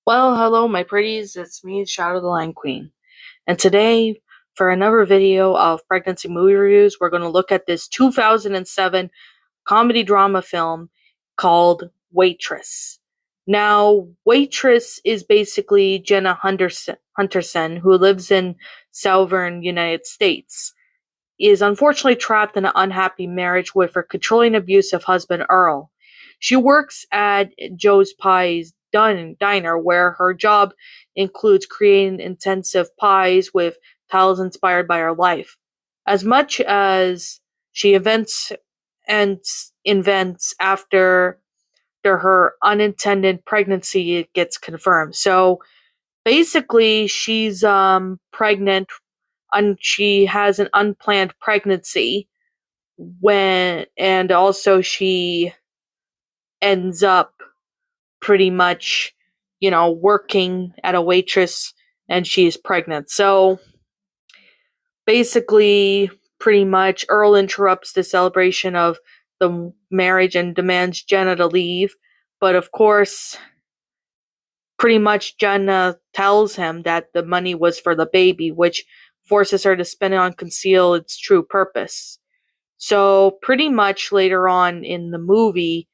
Well, hello, my pretties. It's me, Shadow the Lion Queen. And today, for another video of pregnancy movie reviews, we're going to look at this 2007 comedy drama film called Waitress. Now, Waitress is basically Hunterson, who lives in southern United States, is unfortunately trapped in an unhappy marriage with her controlling, abusive husband, Earl. She works at Joe's Pie's diner, where her job includes creating intensive pies with tiles inspired by her life. As much as she invents after her unintended pregnancy gets confirmed. So basically, she's pregnant, and she has an unplanned pregnancy and also she ends up pretty much, working at a Waitress, and she's pregnant. So basically, pretty much, Earl interrupts the celebration of the marriage and demands Jenna to leave. But of course, pretty much Jenna tells him that the money was for the baby, which forces her to spend it on conceal its true purpose. So pretty much later on in the movie,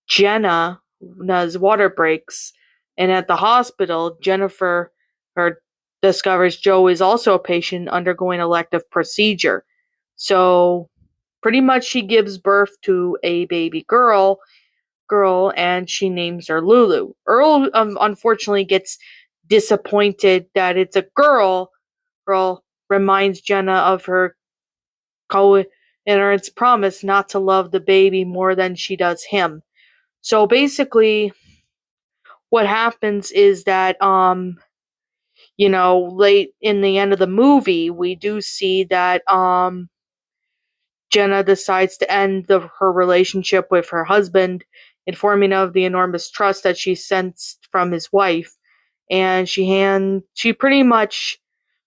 Jenna's water breaks, and at the hospital, Jennifer her discovers Joe is also a patient undergoing elective procedure. So pretty much she gives birth to a baby girl, and she names her Lulu. Earl unfortunately gets disappointed that it's a girl. Girl reminds Jenna of her coherent's promise not to love the baby more than she does him. So basically, what happens is that late in the end of the movie, we do see that Jenna decides to end her relationship with her husband, informing of the enormous trust that she sensed from his wife. And she pretty much,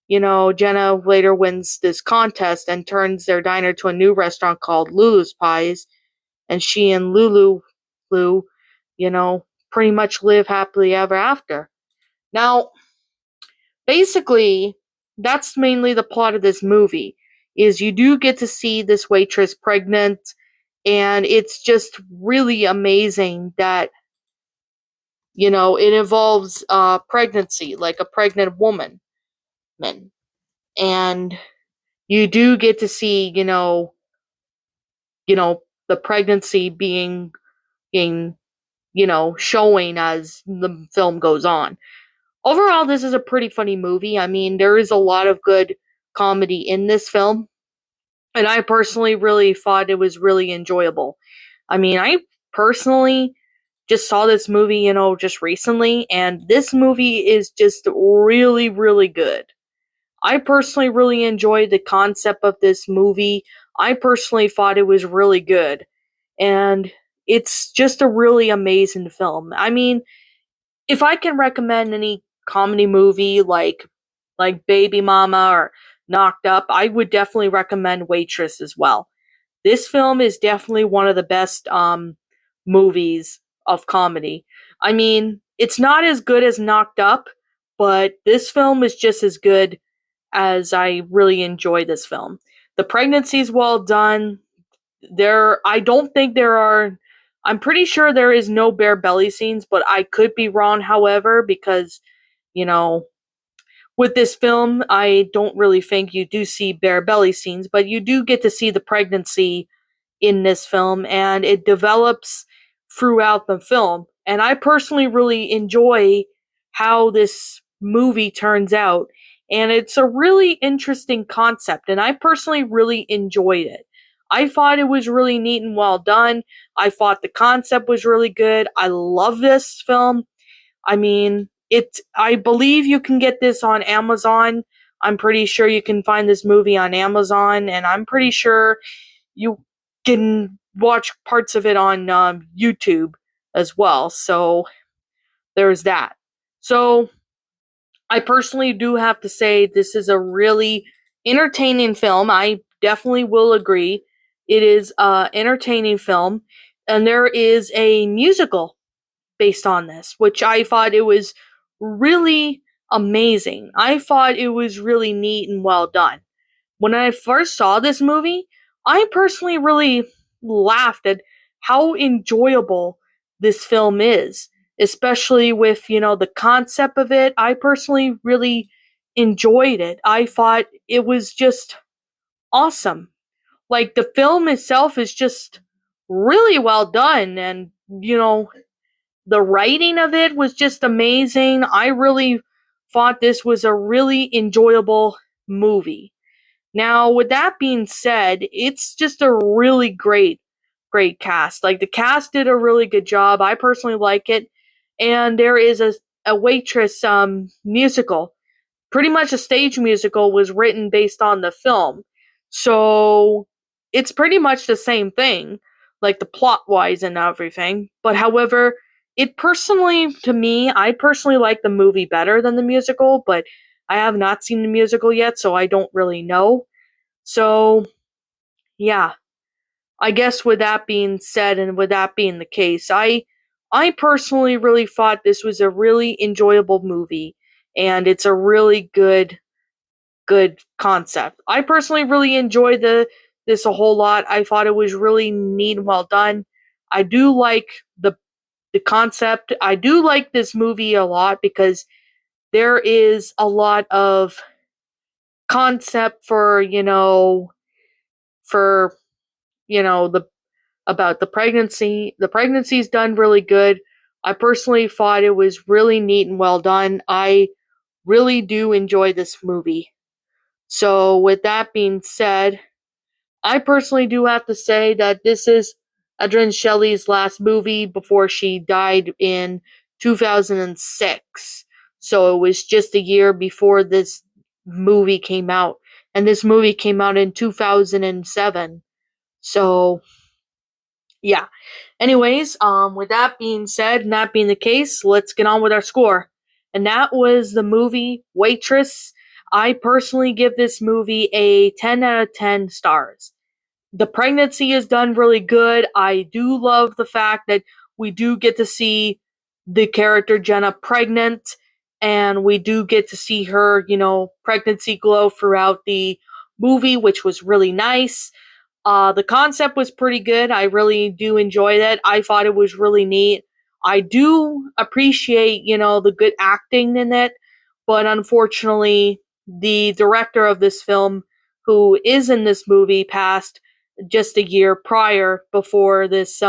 Jenna later wins this contest and turns their diner to a new restaurant called Lulu's Pies. And she and Lou, you know, pretty much live happily ever after. Now, basically, that's mainly the plot of this movie. Is you do get to see this waitress pregnant, and it's just really amazing that it involves pregnancy, like a pregnant woman, and you do get to see the pregnancy being showing as the film goes on. Overall, this is a pretty funny movie. I mean, there is a lot of good comedy in this film, and I personally really thought it was really enjoyable. I mean, I personally just saw this movie, just recently, and this movie is just really, really good. I personally really enjoyed the concept of this movie. I personally thought it was really good, and it's just a really amazing film. I mean, if I can recommend any comedy movie like Baby Mama or Knocked Up, I would definitely recommend Waitress as well. This film is definitely one of the best movies of comedy. I mean, it's not as good as Knocked Up, but this film is just as good, as I really enjoy this film. The pregnancy is well done. I don't think there are. I'm pretty sure there is no bare belly scenes, but I could be wrong. However, because you know, with this film, I don't really think you do see bare belly scenes, but you do get to see the pregnancy in this film, and it develops throughout the film. And I personally really enjoy how this movie turns out, and it's a really interesting concept, and I personally really enjoyed it. I thought it was really neat and well done. I thought the concept was really good. I love this film. I mean, I believe you can get this on Amazon. I'm pretty sure you can find this movie on Amazon, and I'm pretty sure you can watch parts of it on YouTube as well. So there's that. So I personally do have to say this is a really entertaining film. I definitely will agree. It is entertaining film, and there is a musical based on this, which I thought it was really amazing. I thought it was really neat and well done. When I first saw this movie, I personally really laughed at how enjoyable this film is, especially with, the concept of it. I personally really enjoyed it. I thought it was just awesome. Like, the film itself is just really well done, and, the writing of it was just amazing. I really thought this was a really enjoyable movie. Now, with that being said, it's just a really great cast. Like, the cast did a really good job. I personally like it. And there is a Waitress musical. Pretty much a stage musical was written based on the film. So it's pretty much the same thing, like the plot wise and everything. But however, it personally, to me, I personally like the movie better than the musical, but I have not seen the musical yet, so I don't really know. So, yeah, I guess with that being said and with that being the case, I personally really thought this was a really enjoyable movie, and it's a really good concept. I personally really enjoyed this a whole lot. I thought it was really neat and well done. I do like the concept. I do like this movie a lot because there is a lot of concept for the about the pregnancy. The pregnancy's done really good. I personally thought it was really neat and well done. I really do enjoy this movie. So, with that being said, I personally do have to say that this is Adrienne Shelley's last movie before she died in 2006. So, it was just a year before this movie came out. And this movie came out in 2007. So, yeah. Anyways, with that being said, and that being the case, let's get on with our score. And that was the movie Waitress. I personally give this movie a 10 out of 10 stars. The pregnancy is done really good. I do love the fact that we do get to see the character Jenna pregnant, and we do get to see her, pregnancy glow throughout the movie, which was really nice. The concept was pretty good. I really do enjoy that. I thought it was really neat. I do appreciate, the good acting in it, but unfortunately, the director of this film, who is in this movie, passed just a year prior before this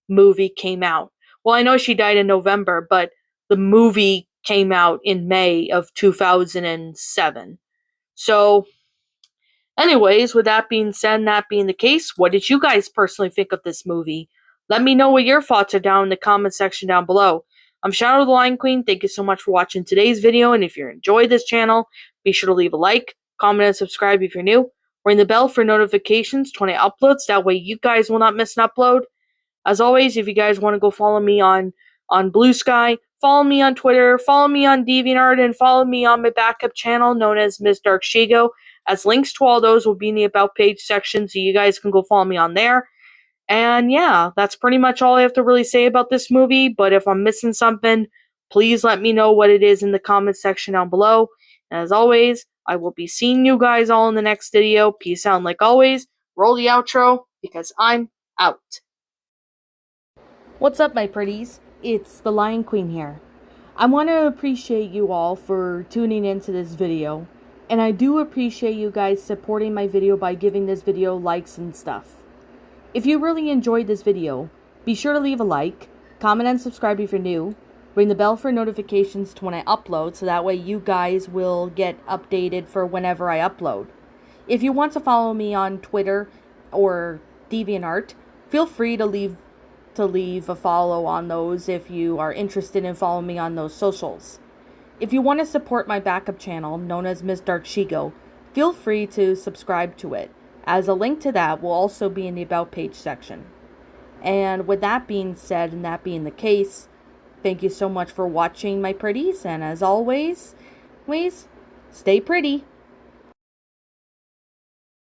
movie came out. Well, I know she died in November, but the movie came out in May of 2007. So, anyways, with that being said and that being the case, what did you guys personally think of this movie? Let me know what your thoughts are down in the comment section down below. I'm Shadow the Lion Queen. Thank you so much for watching today's video, and if you enjoyed this channel, be sure to leave a like, comment, and subscribe if you're new. Ring the bell for notifications when I upload, so that way you guys will not miss an upload. As always, if you guys want to go follow me on Blue Sky, follow me on Twitter, follow me on DeviantArt, and follow me on my backup channel known as Ms. Dark Shigo, as links to all those will be in the About page section, so you guys can go follow me on there. And yeah, that's pretty much all I have to really say about this movie, but if I'm missing something, please let me know what it is in the comment section down below. And as always, I will be seeing you guys all in the next video. Peace out, and like always, roll the outro, because I'm out. What's up, my pretties? It's the Lion Queen here. I want to appreciate you all for tuning into this video, and I do appreciate you guys supporting my video by giving this video likes and stuff. If you really enjoyed this video, be sure to leave a like, comment and subscribe if you're new, ring the bell for notifications to when I upload, so that way you guys will get updated for whenever I upload. If you want to follow me on Twitter or DeviantArt, feel free to leave a follow on those if you are interested in following me on those socials. If you want to support my backup channel, known as Ms. Dark Shigo, feel free to subscribe to it, as a link to that will also be in the About page section. And with that being said, and that being the case, thank you so much for watching, my pretties, and as always, stay pretty.